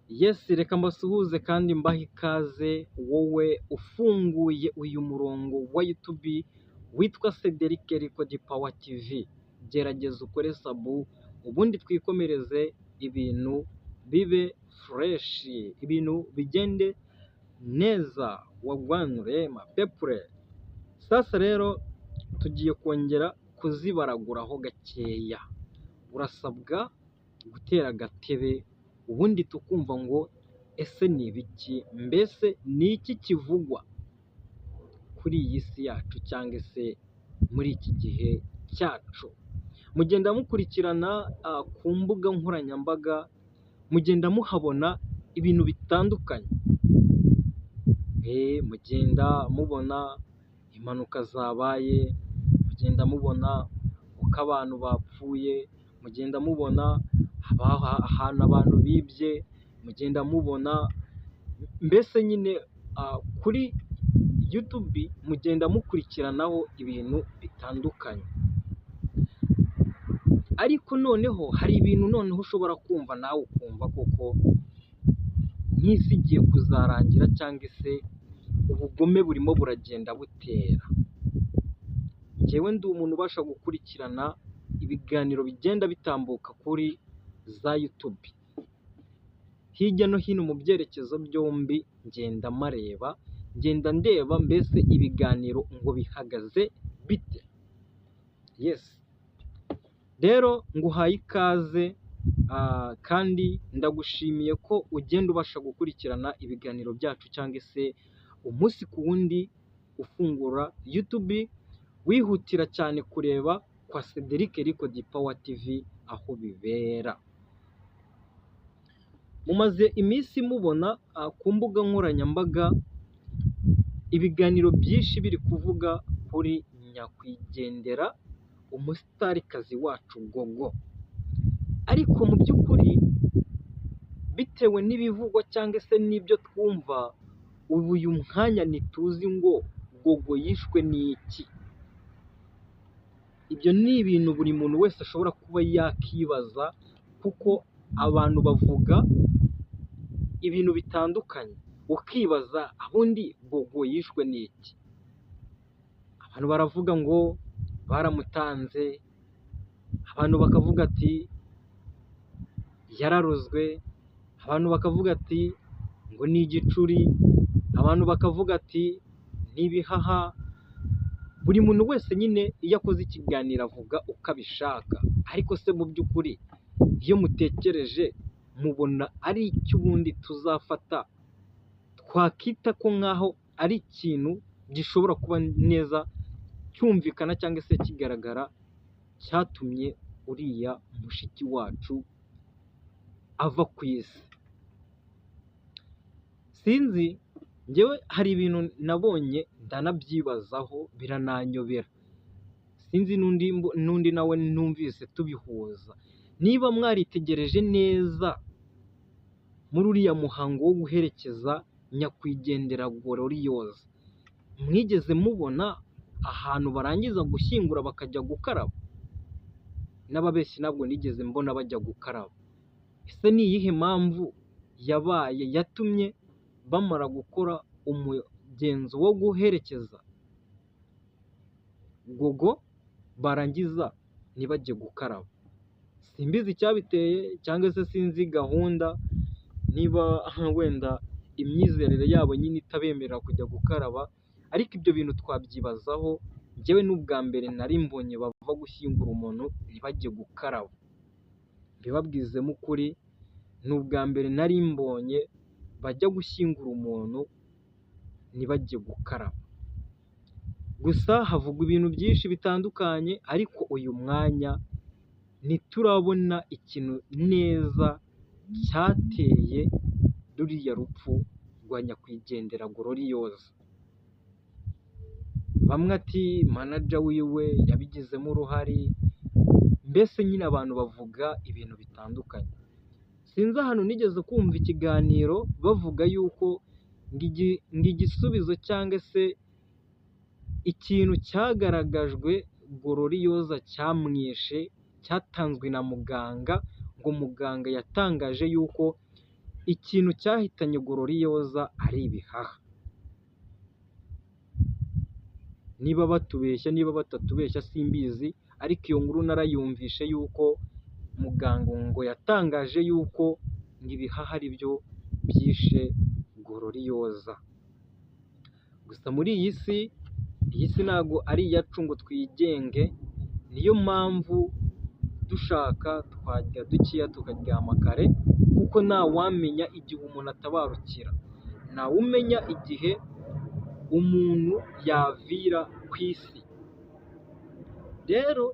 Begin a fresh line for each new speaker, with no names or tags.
Yes, reka mbasuhuze kandi mbahe ikaze wowe ufunguye uyu murongo wa YouTube witwa Cedric Record Power TV. Gerageza ukore sabu ubundi twikomereze ibintu bibe fresh, ibintu bigende neza wagwanure mapepure. Sasa rero tugiye kongera kuzibaraguraho gakeya. Urasabwa gutera agatebe ubundi tukumva ngo ese ni ibiki, mbese ni iki kivugwa kuri iyi si yacu cyangwa se muri iki gihe cyacu. Mugenda mukurikirana ku mbuga nkoranyambaga, mugenda muhabona ibintu bitandukanye. Mugenda mubona impanuka zabaye, mugenda mubona uko abantu bapfuye, mugenda mubona ahantu abantu bibye, mugenda mubona mbese nyine kuri YouTube mugenda mukurikiranaho ibintu bitandukanye. Ariko noneho hari ibintu noneho ushobora kumva nawe ukumva koko nk'isi igiye kuzarangira cyangwa se ubugome burimo buragenda butera. Njyewe ndi umuntu ubasha gukurikirana ibiganiro bigenda bitambuka kuri za YouTube, hirya no hino mu byerekezo byombi ngenda mareba, ngenda ndeba mbese ibiganiro ngo bihagaze bite. Yes, rero nguhaye ikaze kandi ndagushimiye ko ugenda ubasha gukurikirana ibiganiro byacu cyangwa se umunsi ku wundi ufungura YouTube wihutira cyane kureba kwa Cedric Record Power TV aho bibera. Mumaze iminsi mubona ku mbuga nkoranyambaga ibiganiro byinshi biri kuvuga kuri nyakwigendera umustarikazi wacu Gogo, ariko mu by'ukuri bitewe n'ibivugwa cyangwa se n'ibyo twumva ubu uyu mwanya ntituzi ngo Gogo yishwe n'iki. Ibyo ni ibintu buri muntu wese ashobora kuba yakibaza, kuko abantu bavuga ibintu bitandukanye, ukibaza abundi Gogo yishwe n'iki. Abantu baravuga ngo baramutanze, abantu bakavuga ati yararozwe, abantu bakavuga ati ngo ni igicuri, abantu bakavuga ati ni ibihaha. Buri muntu wese nyine iyo akoze ikiganiro avuga uko abishaka, ariko se mu by'ukuri iyo mutekereje mubona ari icyo ubundi tuzafata twakita ko nk'aho ari ikintu gishobora kuba neza cyumvikana cyangwa se kigaragara cyatumye uriya mushiki wacu ava ku isi. Sinzi, njyewe hari ibintu nabonye ndanabyibazaho birananyobera, sinzi n'undi nawe numvise tubihuza. Niba mwaritegereje neza muri uriya muhango wo guherekeza nyakwigendera Gloriose, mwigeze mubona ahantu barangiza gushyingura bakajya gukaraba? N'ababeshyi ntabwo nigeze mbona bajya gukaraba. Ese ni iyihe mpamvu yabaye yatumye bamara gukora umugenzo wo guherekeza Gogo barangiza ntibajye gukaraba? Simbizi icyabiteye cyangwa se sinzi gahunda, niba wenda imyizerere yabo nyine itabemerera kujya gukaraba, ariko ibyo bintu twabyibazaho. Njyewe n'ubwa mbere nari mbonye bava gushyingura umuntu ntibajye gukaraba, mbibabwizemo ukuri, ni ubwa mbere nari mbonye bajya gushyingura umuntu ntibajye gukaraba. Gusa havugwa ibintu byinshi bitandukanye, ariko uyu mwanya ntiturabona ikintu neza cyateye ruriya rupfu rwa nyakwigendera Gloriose. Bamwe ati manager wiwe yabigizemo uruhare, mbese nyine abantu bavuga ibintu bitandukanye. Sinzi ahantu nigeze kumva ikiganiro bavuga yuko ngo igisubizo cyangwa se ikintu cyagaragajwe Gloriose cyamwishe cyatanzwe na muganga, ngo muganga yatangaje yuko ikintu cyahitanye Gororiyoza ari ibihaha. Niba batubeshya niba batatubeshya simbizi, ariko iyo nkuru narayumvishe yuko muganga ngo yatangaje yuko ngo ibihaha ari byo byishe Gororiyoza. Gusa muri iyi si ntabwo ari iyacu ngo twigenge, niyo mpamvu dushaka twajya dukeya tukaryama kare, kuko ntawamenya igihe umuntu atabarukira, ntawumenya igihe umuntu yavira ku isi. Rero